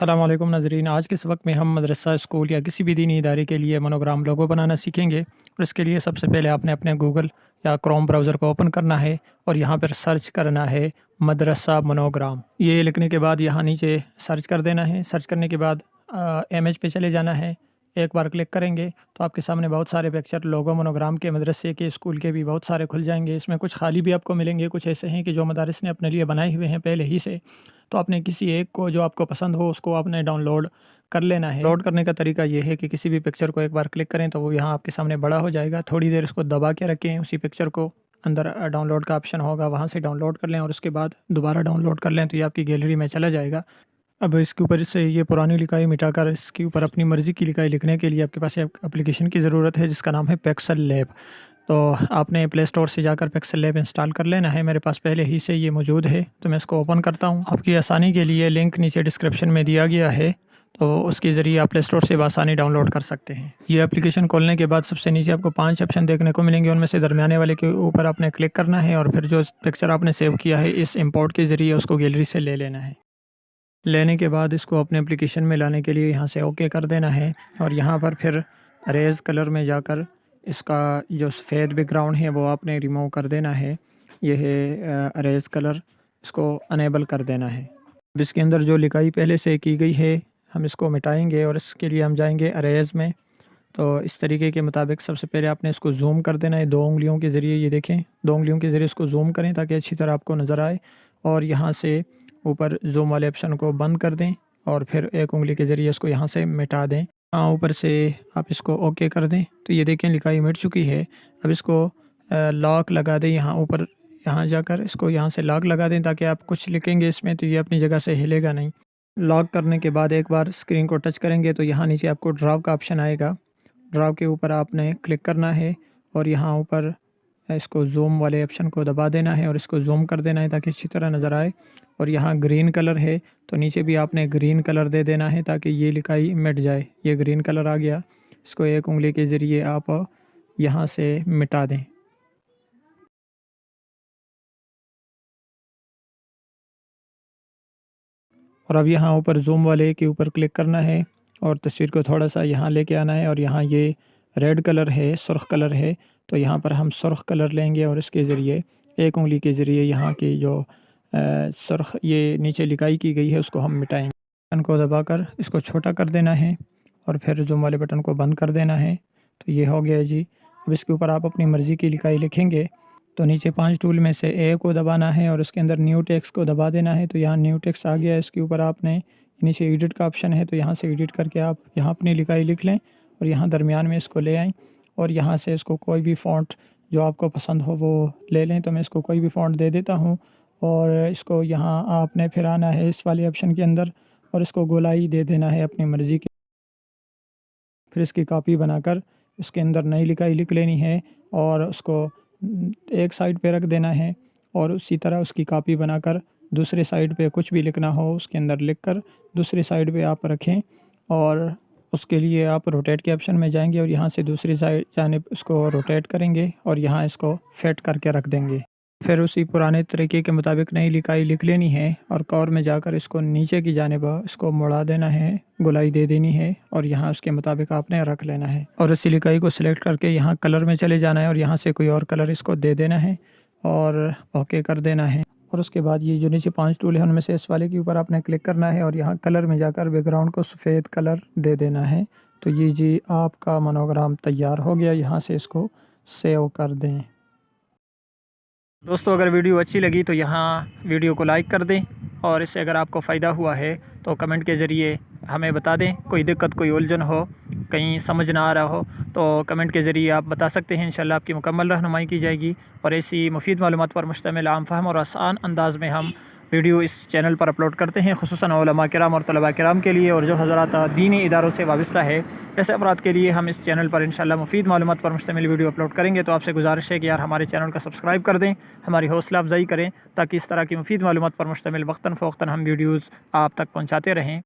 अस्सलामुअलैकुम नाज़रीन, आज के सबक में हम मदरसा, स्कूल या किसी भी दीनी इदारे के लिए मोनोग्राम लोगो बनाना सीखेंगे। और इसके लिए सबसे पहले आपने अपने गूगल या क्रोम ब्राउज़र को ओपन करना है और यहाँ पर सर्च करना है मदरसा मोनोग्राम। ये लिखने के बाद यहाँ नीचे सर्च कर देना है। सर्च करने के बाद इमेज पे चले जाना है। एक बार क्लिक करेंगे तो आपके सामने बहुत सारे पिक्चर लोगो मोनोग्राम के, मदरसे के, स्कूल के भी बहुत सारे खुल जाएंगे। इसमें कुछ खाली भी आपको मिलेंगे, कुछ ऐसे हैं कि जो मदारिस ने अपने लिए बनाए हुए हैं पहले ही से। तो आपने किसी एक को जो आपको पसंद हो उसको आपने डाउनलोड कर लेना है। डाउनलोड करने का तरीका ये है कि किसी भी पिक्चर को एक बार क्लिक करें तो वो यहाँ आपके सामने बड़ा हो जाएगा। थोड़ी देर उसको दबा के रखें, उसी पिक्चर को अंदर डाउनलोड का ऑप्शन होगा, वहाँ से डाउनलोड कर लें और उसके बाद दोबारा डाउनलोड कर लें तो ये आपकी गैलरी में चला जाएगा। अब इसके ऊपर से ये पुरानी लिखाई मिटाकर इसके ऊपर अपनी मर्ज़ी की लिखाई लिखने के लिए आपके पास एक एप्लीकेशन की ज़रूरत है जिसका नाम है पिक्सल लैब। तो आपने प्ले स्टोर से जाकर पिक्सल लैब इंस्टॉल कर लेना है। मेरे पास पहले ही से ये मौजूद है तो मैं इसको ओपन करता हूँ। आपकी आसानी के लिए लिंक नीचे डिस्क्रिप्शन में दिया गया है, तो उसके ज़रिए आप प्ले स्टोर से बआसानी डाउनलोड कर सकते हैं। ये एप्लीकेशन खोलने के बाद सबसे नीचे आपको 5 ऑप्शन देखने को मिलेंगे। उनमें से दरमियाने वाले के ऊपर आपने क्लिक करना है और फिर जो पिक्चर आपने सेव किया है इस इम्पोर्ट के ज़रिए उसको गैलरी से ले लेना है। लेने के बाद इसको अपने एप्लीकेशन में लाने के लिए यहाँ से ओके कर देना है और यहाँ पर फिर अरेज कलर में जाकर इसका जो सफ़ेद बैकग्राउंड है वो आपने रिमूव कर देना है। यह है अरेज कलर, इसको अनेबल कर देना है। अब इसके अंदर जो लिखाई पहले से की गई है हम इसको मिटाएंगे और इसके लिए हम जाएंगे अरेज में। तो इस तरीके के मुताबिक सबसे पहले आपने इसको जूम कर देना है 2 उंगलियों के ज़रिए। ये देखें, 2 उंगलियों के ज़रिए इसको जूम करें ताकि अच्छी तरह आपको नज़र आए और यहाँ से ऊपर जूम वाले ऑप्शन को बंद कर दें और फिर एक उंगली के ज़रिए इसको यहाँ से मिटा दें। ऊपर से आप इसको ओके कर दें तो ये देखें लिखाई मिट चुकी है। अब इसको लॉक लगा दें, यहाँ ऊपर यहाँ जाकर इसको यहाँ से लॉक लगा दें ताकि आप कुछ लिखेंगे इसमें तो ये अपनी जगह से हिलेगा नहीं। लॉक करने के बाद एक बार स्क्रीन को टच करेंगे तो यहाँ नीचे आपको ड्राव का ऑप्शन आएगा। ड्राव के ऊपर आपने क्लिक करना है और यहाँ ऊपर इसको जूम वाले ऑप्शन को दबा देना है और इसको जूम कर देना है ताकि अच्छी तरह नज़र आए। और यहाँ ग्रीन कलर है तो नीचे भी आपने ग्रीन कलर दे देना है ताकि ये लिखाई मिट जाए। ये ग्रीन कलर आ गया, इसको एक उंगली के ज़रिए आप यहाँ से मिटा दें। और अब यहाँ ऊपर जूम वाले के ऊपर क्लिक करना है और तस्वीर को थोड़ा सा यहाँ लेके आना है और यहाँ ये रेड कलर है, सुर्ख कलर है, तो यहाँ पर हम सुर्ख कलर लेंगे और इसके ज़रिए एक उंगली के ज़रिए यहाँ की जो सुर्ख ये नीचे लिखाई की गई है उसको हम मिटाएंगे। बटन को दबाकर इसको छोटा कर देना है और फिर जूम वाले बटन को बंद कर देना है। तो ये हो गया जी। अब इसके ऊपर आप अपनी मर्ज़ी की लिखाई लिखेंगे तो नीचे 5 टूल में से ए को दबाना है और उसके अंदर न्यू टेक्स्ट को दबा देना है। तो यहाँ न्यू टेक्स्ट आ गया है, इसके ऊपर आपने नीचे एडिट का ऑप्शन है तो यहाँ से एडिट करके आप यहाँ अपनी लिखाई लिख लें और यहाँ दरमियान में इसको ले आएँ और यहाँ से इसको कोई भी फ़ॉन्ट जो आपको पसंद हो वो ले लें। तो मैं इसको कोई भी फ़ॉन्ट दे देता हूँ और इसको यहाँ आपने फिर आना है इस वाले ऑप्शन के अंदर और इसको गोलाई दे देना है अपनी मर्ज़ी की। फिर इसकी कॉपी बनाकर इसके अंदर नई लिखाई लिख लेनी है और उसको एक साइड पे रख देना है और उसी तरह उसकी कॉपी बनाकर दूसरे साइड पे कुछ भी लिखना हो उसके अंदर लिखकर दूसरी साइड पे आप रखें। और उसके लिए आप रोटेट के ऑप्शन में जाएंगे और यहाँ से दूसरी साइड जानिब उसको रोटेट करेंगे और यहाँ इसको फिट करके रख देंगे। फिर उसी पुराने तरीके के मुताबिक नई लिखाई लिख लेनी है और कवर में जाकर इसको नीचे की जानिब इसको मुड़ा देना है, गोलाई दे देनी है और यहाँ उसके मुताबिक आपने रख लेना है। और उसी लिखाई को सिलेक्ट करके यहाँ कलर में चले जाना है और यहाँ से कोई और कलर इसको दे देना है और ओके कर देना है। और उसके बाद ये जो नीचे 5 टूल है उनमें से इस वाले के ऊपर आपने क्लिक करना है और यहाँ कलर में जाकर बैकग्राउंड को सफ़ेद कलर दे देना है। तो ये जी आपका मोनोग्राम तैयार हो गया। यहाँ से इसको सेव कर दें। दोस्तों, अगर वीडियो अच्छी लगी तो यहाँ वीडियो को लाइक कर दें और इससे अगर आपको फ़ायदा हुआ है तो कमेंट के ज़रिए हमें बता दें। कोई दिक्कत, कोई उलझन हो, कहीं समझ ना आ रहा हो तो कमेंट के ज़रिए आप बता सकते हैं। इंशाल्लाह आपकी मुकम्मल रहनुमाई की जाएगी और ऐसी मुफीद मालूमात पर मुश्तमिल आम फ़हम और आसान अंदाज़ में हम वीडियो इस चैनल पर अपलोड करते हैं, खुसूसन उलमा किराम और तलबा किराम के लिए और जो हज़रात दीनी इदारों से वाबस्ता है ऐसे अफराद के लिए हम इस चैनल पर इंशाल्लाह मुफीद मालूमात पर मुश्तमिल वीडियो अपलोड करेंगे। तो आपसे गुजारिश है कि यार हमारे चैनल का सब्सक्राइब कर दें, हमारी हौसला अफजाई करें ताकि इस तरह की मुफीद मालूमात पर मुश्तमिल वक्तन फ़वक्तन हम वीडियोज़ आप तक पहुँचाते रहें।